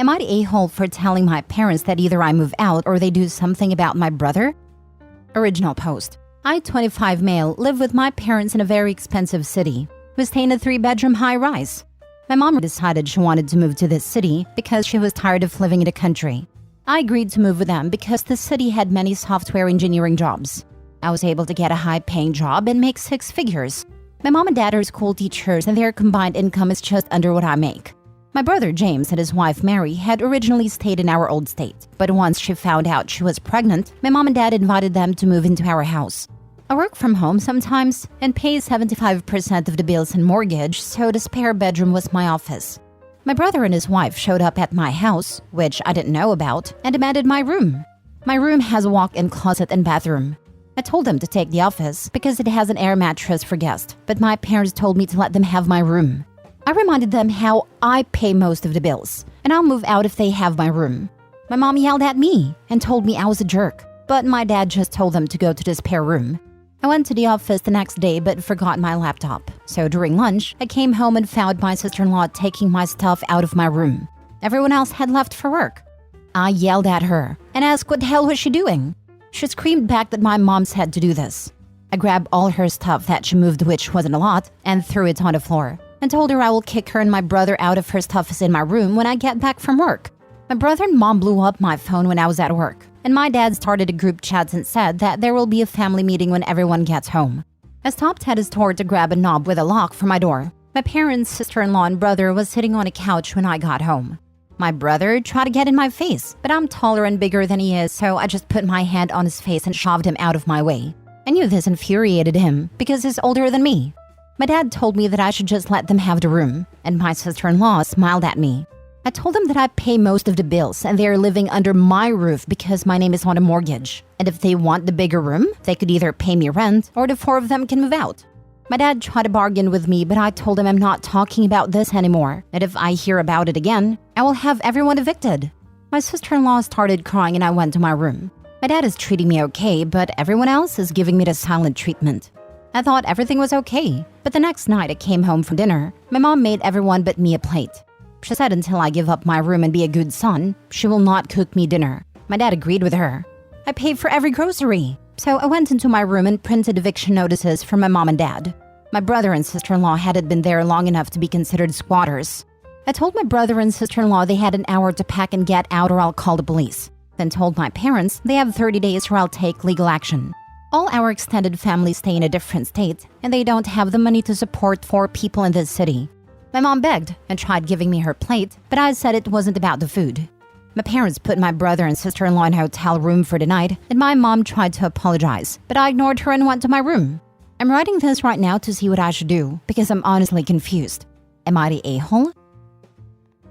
Am I the a-hole for telling my parents that either I move out or they do something about my brother? Original post. I, 25 male, live with my parents in a very expensive city. We stay in a 3-bedroom high-rise. My mom decided she wanted to move to this city because she was tired of living in the country. I agreed to move with them because the city had many software engineering jobs. I was able to get a high-paying job and make 6 figures. My mom and dad are school teachers and their combined income is just under what I make. My brother James and his wife Mary had originally stayed in our old state, but once she found out she was pregnant, my mom and dad invited them to move into our house. I work from home sometimes and pay 75% of the bills and mortgage, so the spare bedroom was my office. My brother and his wife showed up at my house, which I didn't know about, and demanded my room. My room has a walk-in closet and bathroom. I told them to take the office because it has an air mattress for guests, but my parents told me to let them have my room. I reminded them how I pay most of the bills, and I'll move out if they have my room. My mom yelled at me and told me I was a jerk, but my dad just told them to go to the spare room. I went to the office the next day but forgot my laptop, so during lunch, I came home and found my sister-in-law taking my stuff out of my room. Everyone else had left for work. I yelled at her and asked what the hell was she doing. She screamed back that my mom said to do this. I grabbed all her stuff that she moved, which wasn't a lot, and threw it on the floor, and told her I will kick her and my brother out if her stuff is in my room when I get back from work. My brother and mom blew up my phone when I was at work, and my dad started a group chat and said that there will be a family meeting when everyone gets home. I stopped at his door to grab a knob with a lock for my door. My parents, sister-in-law, and brother was sitting on a couch when I got home. My brother tried to get in my face, but I'm taller and bigger than he is, so I just put my hand on his face and shoved him out of my way. I knew this infuriated him because he's older than me. My dad told me that I should just let them have the room, and my sister-in-law smiled at me. I told them that I pay most of the bills and they are living under my roof because my name is on a mortgage. And if they want the bigger room, they could either pay me rent or the 4 of them can move out. My dad tried to bargain with me, but I told him I'm not talking about this anymore, and if I hear about it again, I will have everyone evicted. My sister-in-law started crying and I went to my room. My dad is treating me okay, but everyone else is giving me the silent treatment. I thought everything was okay, but the next night I came home from dinner. My mom made everyone but me a plate. She said until I give up my room and be a good son, she will not cook me dinner. My dad agreed with her. I paid for every grocery, so I went into my room and printed eviction notices for my mom and dad. My brother and sister-in-law hadn't been there long enough to be considered squatters. I told my brother and sister-in-law they had an hour to pack and get out or I'll call the police. Then told my parents they have 30 days or I'll take legal action. All our extended family stay in a different state, and they don't have the money to support 4 people in this city. My mom begged and tried giving me her plate, but I said it wasn't about the food. My parents put my brother and sister-in-law in a hotel room for the night, and my mom tried to apologize, but I ignored her and went to my room. I'm writing this right now to see what I should do, because I'm honestly confused. Am I the a-hole?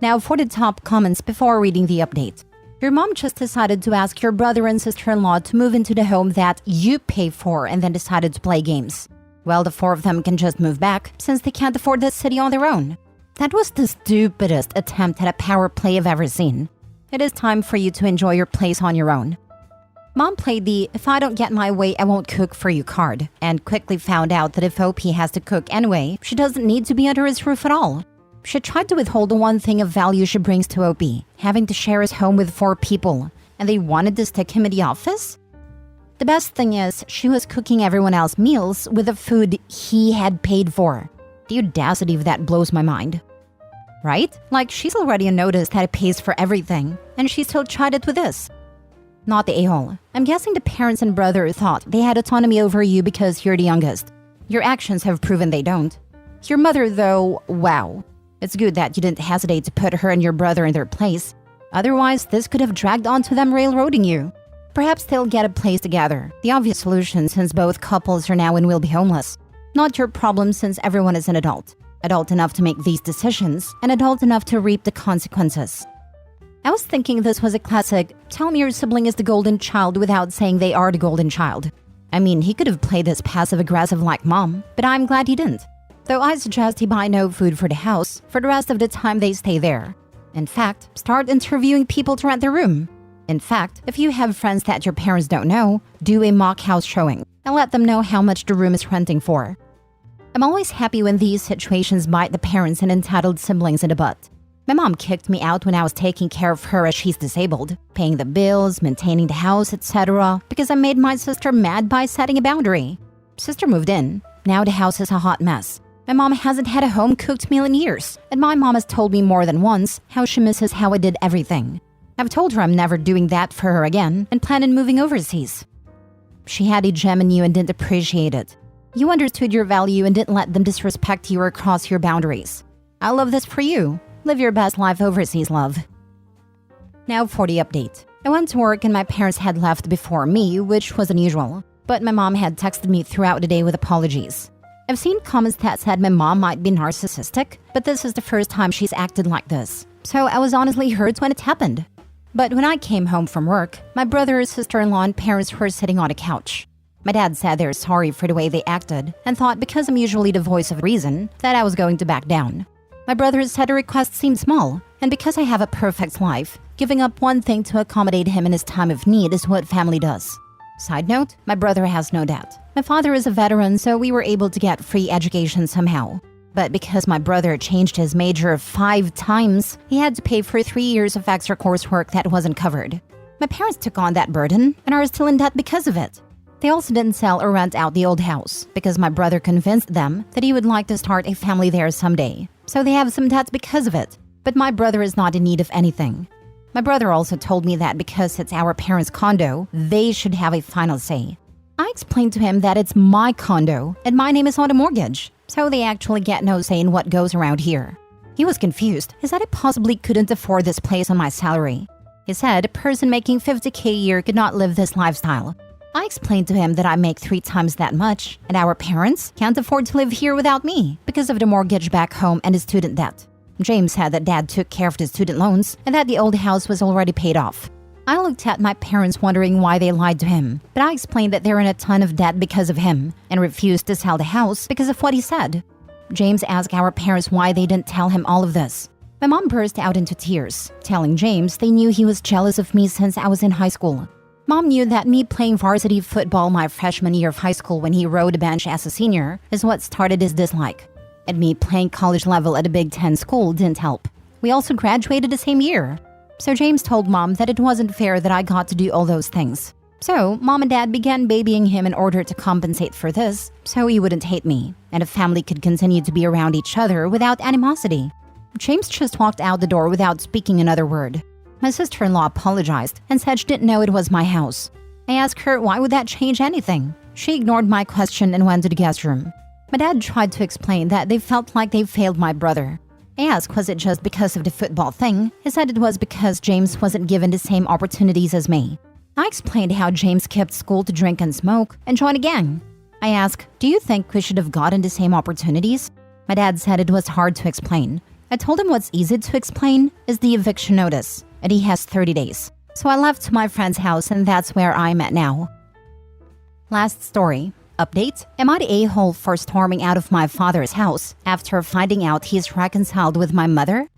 Now for the top comments before reading the update. Your mom just decided to ask your brother and sister-in-law to move into the home that you pay for and then decided to play games. Well, the 4 of them can just move back since they can't afford this city on their own. That was the stupidest attempt at a power play I've ever seen. It is time for you to enjoy your place on your own. Mom played the "if I don't get my way, I won't cook for you" card and quickly found out that if OP has to cook anyway, she doesn't need to be under his roof at all. She tried to withhold the one thing of value she brings to OP, having to share his home with 4 people, and they wanted to stick him in the office? The best thing is, she was cooking everyone else's meals with the food he had paid for. The audacity of that blows my mind. Right? Like, she's already noticed that it pays for everything, and she still tried it with this. Not the a-hole. I'm guessing the parents and brother thought they had autonomy over you because you're the youngest. Your actions have proven they don't. Your mother, though, wow. It's good that you didn't hesitate to put her and your brother in their place. Otherwise, this could have dragged on to them railroading you. Perhaps they'll get a place together. The obvious solution since both couples are now and will be homeless. Not your problem since everyone is an adult. Adult enough to make these decisions and adult enough to reap the consequences. I was thinking this was a classic, tell me your sibling is the golden child without saying they are the golden child. I mean, he could have played this passive-aggressive like mom, but I'm glad he didn't. Though I suggest he buy no food for the house for the rest of the time they stay there. In fact, start interviewing people to rent their room. In fact, if you have friends that your parents don't know, do a mock house showing and let them know how much the room is renting for. I'm always happy when these situations bite the parents and entitled siblings in the butt. My mom kicked me out when I was taking care of her as she's disabled, paying the bills, maintaining the house, etc. because I made my sister mad by setting a boundary. Sister moved in. Now the house is a hot mess. My mom hasn't had a home-cooked meal in years, and my mom has told me more than once how she misses how I did everything. I've told her I'm never doing that for her again and plan on moving overseas. She had a gem in you and didn't appreciate it. You understood your value and didn't let them disrespect you or cross your boundaries. I love this for you. Live your best life overseas, love. Now for the update. I went to work and my parents had left before me, which was unusual. But my mom had texted me throughout the day with apologies. I've seen comments that said my mom might be narcissistic, but this is the first time she's acted like this. So I was honestly hurt when it happened. But when I came home from work, my brother, sister-in-law, and parents were sitting on a couch. My dad said they're sorry for the way they acted and thought because I'm usually the voice of reason that I was going to back down. My brother said the request seemed small, and because I have a perfect life, giving up one thing to accommodate him in his time of need is what family does. Side note, my brother has no debt. My father is a veteran, so we were able to get free education somehow. But because my brother changed his major 5 times, he had to pay for 3 years of extra coursework that wasn't covered. My parents took on that burden and are still in debt because of it. They also didn't sell or rent out the old house because my brother convinced them that he would like to start a family there someday. So they have some debt because of it. But my brother is not in need of anything. My brother also told me that because it's our parents' condo, they should have a final say. I explained to him that it's my condo and my name is on the mortgage, so they actually get no say in what goes around here. He was confused. He said I possibly couldn't afford this place on my salary. He said a person making $50K a year could not live this lifestyle. I explained to him that I make 3 times that much, and our parents can't afford to live here without me because of the mortgage back home and the student debt. James said that Dad took care of the student loans and that the old house was already paid off. I looked at my parents wondering why they lied to him, but I explained that they're in a ton of debt because of him and refused to sell the house because of what he said. James asked our parents why they didn't tell him all of this. My mom burst out into tears, telling James they knew he was jealous of me since I was in high school. Mom knew that me playing varsity football my freshman year of high school when he rode a bench as a senior is what started his dislike. And me playing college level at a Big Ten school didn't help. We also graduated the same year. So James told Mom that it wasn't fair that I got to do all those things. So Mom and Dad began babying him in order to compensate for this, so he wouldn't hate me, and a family could continue to be around each other without animosity. James just walked out the door without speaking another word. My sister-in-law apologized and said she didn't know it was my house. I asked her why would that change anything. She ignored my question and went to the guest room. My dad tried to explain that they felt like they failed my brother. I asked was it just because of the football thing. He said it was because James wasn't given the same opportunities as me. I explained how James skipped school to drink and smoke and join a gang. I asked, do you think we should have gotten the same opportunities? My dad said it was hard to explain. I told him what's easy to explain is the eviction notice, and he has 30 days. So I left to my friend's house and that's where I'm at now. Last story. Update, am I the a-hole for storming out of my father's house after finding out he's reconciled with my mother?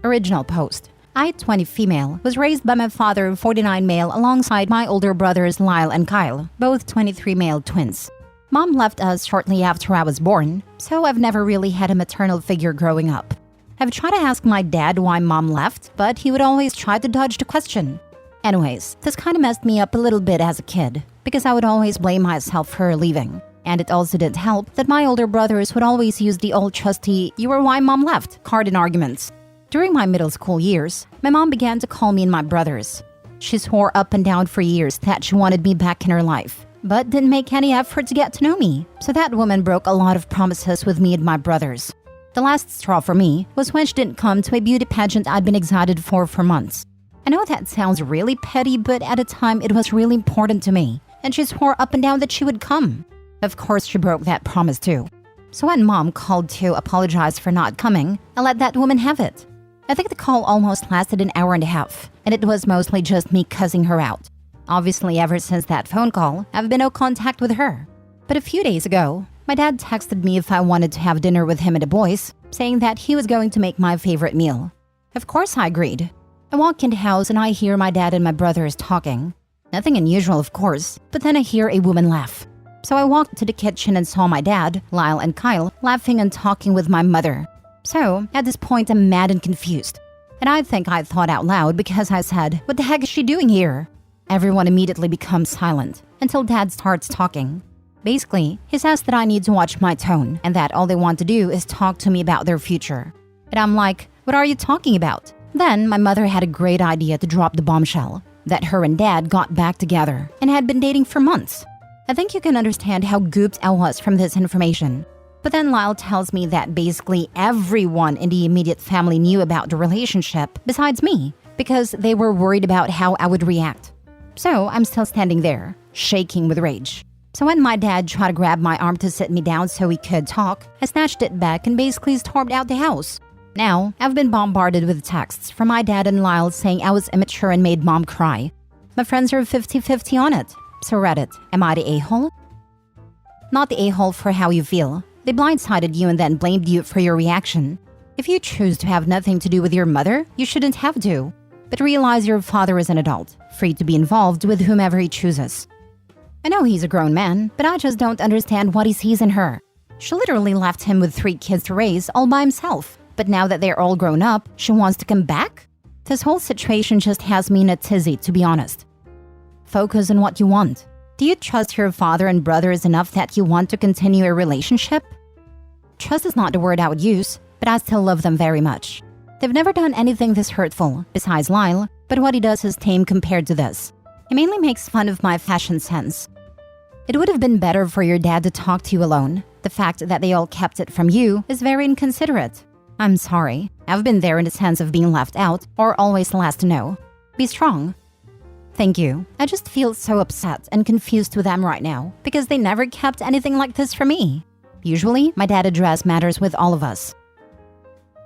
Original post. I, 20 female, was raised by my father, 49 male, alongside my older brothers Lyle and Kyle, both 23 male twins. Mom left us shortly after I was born, so I've never really had a maternal figure growing up. I've tried to ask my dad why Mom left, but he would always try to dodge the question. Anyways, this kind of messed me up a little bit as a kid, because I would always blame myself for her leaving. And it also didn't help that my older brothers would always use the old trusty "you were why Mom left" card in arguments. During my middle school years, my mom began to call me and my brothers. She swore up and down for years that she wanted me back in her life, but didn't make any effort to get to know me. So that woman broke a lot of promises with me and my brothers. The last straw for me was when she didn't come to a beauty pageant I'd been excited for months. I know that sounds really petty, but at the time it was really important to me, and she swore up and down that she would come. Of course, she broke that promise too. So when Mom called to apologize for not coming, I let that woman have it. I think the call almost lasted an hour and a half, and it was mostly just me cussing her out. Obviously, ever since that phone call, I've been no contact with her. But a few days ago, my dad texted me if I wanted to have dinner with him and the boys, saying that he was going to make my favorite meal. Of course, I agreed. I walk in the house and I hear my dad and my brothers talking. Nothing unusual, of course, but then I hear a woman laugh. So I walked to the kitchen and saw my dad, Lyle, and Kyle laughing and talking with my mother. So, at this point, I'm mad and confused. And I think I thought out loud because I said, "What the heck is she doing here?" Everyone immediately becomes silent until Dad starts talking. Basically, he says that I need to watch my tone and that all they want to do is talk to me about their future. And I'm like, "What are you talking about?" Then my mother had a great idea to drop the bombshell that her and Dad got back together and had been dating for months. I think you can understand how gooped I was from this information. But then Lyle tells me that basically everyone in the immediate family knew about the relationship besides me because they were worried about how I would react. So I'm still standing there, shaking with rage. So when my dad tried to grab my arm to sit me down so we could talk, I snatched it back and basically stormed out the house. Now, I've been bombarded with texts from my dad and Lyle saying I was immature and made mom cry. My friends are 50-50 on it. So Reddit, am I the a-hole? Not the a-hole for how you feel. They blindsided you and then blamed you for your reaction. If you choose to have nothing to do with your mother, you shouldn't have to. But realize your father is an adult, free to be involved with whomever he chooses. I know he's a grown man, but I just don't understand what he sees in her. She literally left him with 3 kids to raise all by himself. But now that they're all grown up, she wants to come back? This whole situation just has me in a tizzy, to be honest. Focus on what you want. Do you trust your father and brothers enough that you want to continue a relationship? Trust is not the word I would use, but I still love them very much. They've never done anything this hurtful, besides Lyle, but what he does is tame compared to this. He mainly makes fun of my fashion sense. It would have been better for your dad to talk to you alone. The fact that they all kept it from you is very inconsiderate. I'm sorry. I've been there in the sense of being left out or always last to know. Be strong. Thank you. I just feel so upset and confused with them right now because they never kept anything like this from me. Usually, my dad addressed matters with all of us.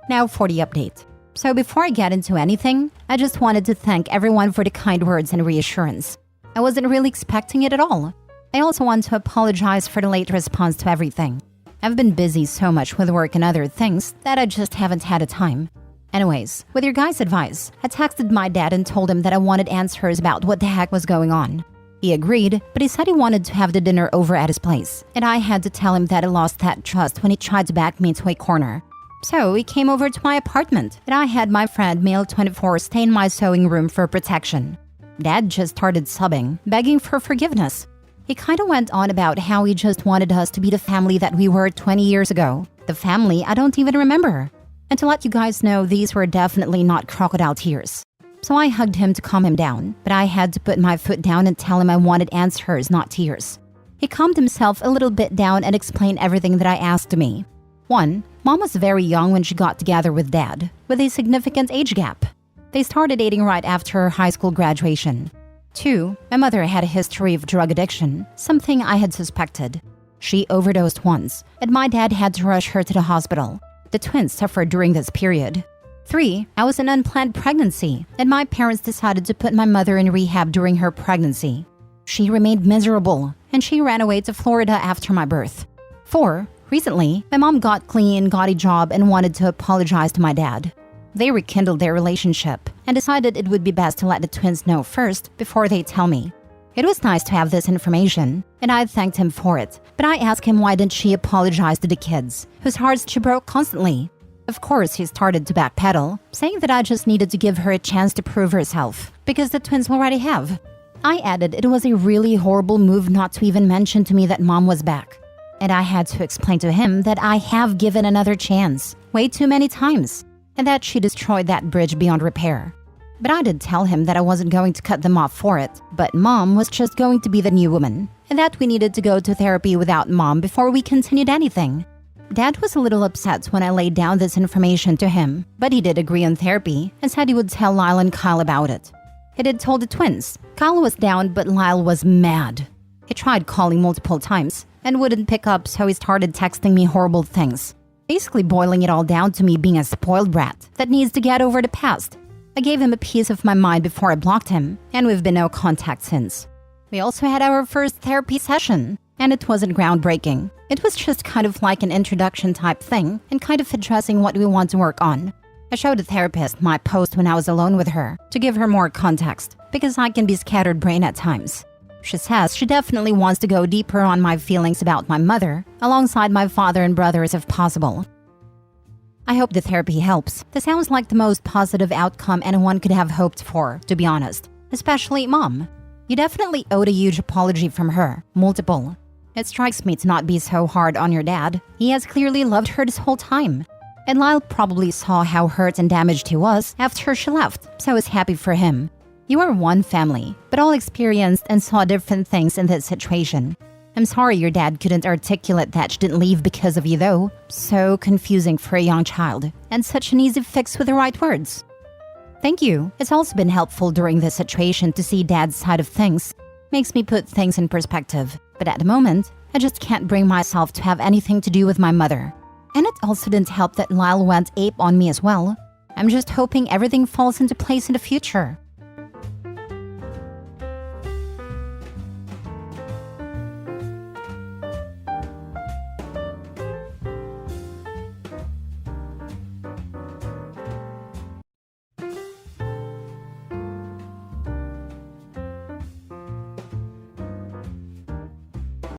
Now for the update. So before I get into anything, I just wanted to thank everyone for the kind words and reassurance. I wasn't really expecting it at all. I also want to apologize for the late response to everything. I've been busy so much with work and other things that I just haven't had the time. Anyways, with your guys' advice, I texted my dad and told him that I wanted answers about what the heck was going on. He agreed, but he said he wanted to have the dinner over at his place, and I had to tell him that I lost that trust when he tried to back me into a corner. So he came over to my apartment, and I had my friend Male24 stay in my sewing room for protection. Dad just started sobbing, begging for forgiveness. He kinda went on about how he just wanted us to be the family that we were 20 years ago. The family I don't even remember. And to let you guys know, these were definitely not crocodile tears. So I hugged him to calm him down, but I had to put my foot down and tell him I wanted answers, not tears. He calmed himself a little bit down and explained everything that I asked of me. 1. Mom was very young when she got together with Dad, with a significant age gap. They started dating right after her high school graduation. 2. My mother had a history of drug addiction, something I had suspected. She overdosed once, and my dad had to rush her to the hospital. The twins suffered during this period. 3. I was an unplanned pregnancy, and my parents decided to put my mother in rehab during her pregnancy. She remained miserable, and she ran away to Florida after my birth. 4. Recently, my mom got clean, got a job, and wanted to apologize to my dad. They rekindled their relationship and decided it would be best to let the twins know first before they tell me. It was nice to have this information, and I thanked him for it, but I asked him why didn't she apologize to the kids, whose hearts she broke constantly. Of course, he started to backpedal, saying that I just needed to give her a chance to prove herself, because the twins already have. I added it was a really horrible move not to even mention to me that mom was back. And I had to explain to him that I have given another chance, way too many times, and that she destroyed that bridge beyond repair. But I did tell him that I wasn't going to cut them off for it, but mom was just going to be the new woman, and that we needed to go to therapy without mom before we continued anything. Dad was a little upset when I laid down this information to him, but he did agree on therapy and said he would tell Lyle and Kyle about it. He did told the twins. Kyle was down, but Lyle was mad. He tried calling multiple times and wouldn't pick up, so he started texting me horrible things, basically boiling it all down to me being a spoiled brat that needs to get over the past. I gave him a piece of my mind before I blocked him, and we've been no contact since. We also had our first therapy session, and it wasn't groundbreaking. It was just kind of like an introduction type thing and kind of addressing what we want to work on. I showed the therapist my post when I was alone with her to give her more context, because I can be scattered brain at times. She says she definitely wants to go deeper on my feelings about my mother, alongside my father and brothers if possible. I hope the therapy helps. This sounds like the most positive outcome anyone could have hoped for, to be honest. Especially Mom. You definitely owed a huge apology from her. Multiple. It strikes me to not be so hard on your dad. He has clearly loved her this whole time. And Lyle probably saw how hurt and damaged he was after she left, so is happy for him. You are one family, but all experienced and saw different things in this situation. I'm sorry your dad couldn't articulate that she didn't leave because of you though. So confusing for a young child, and such an easy fix with the right words. Thank you. It's also been helpful during this situation to see Dad's side of things. Makes me put things in perspective. But at the moment, I just can't bring myself to have anything to do with my mother. And it also didn't help that Lyle went ape on me as well. I'm just hoping everything falls into place in the future.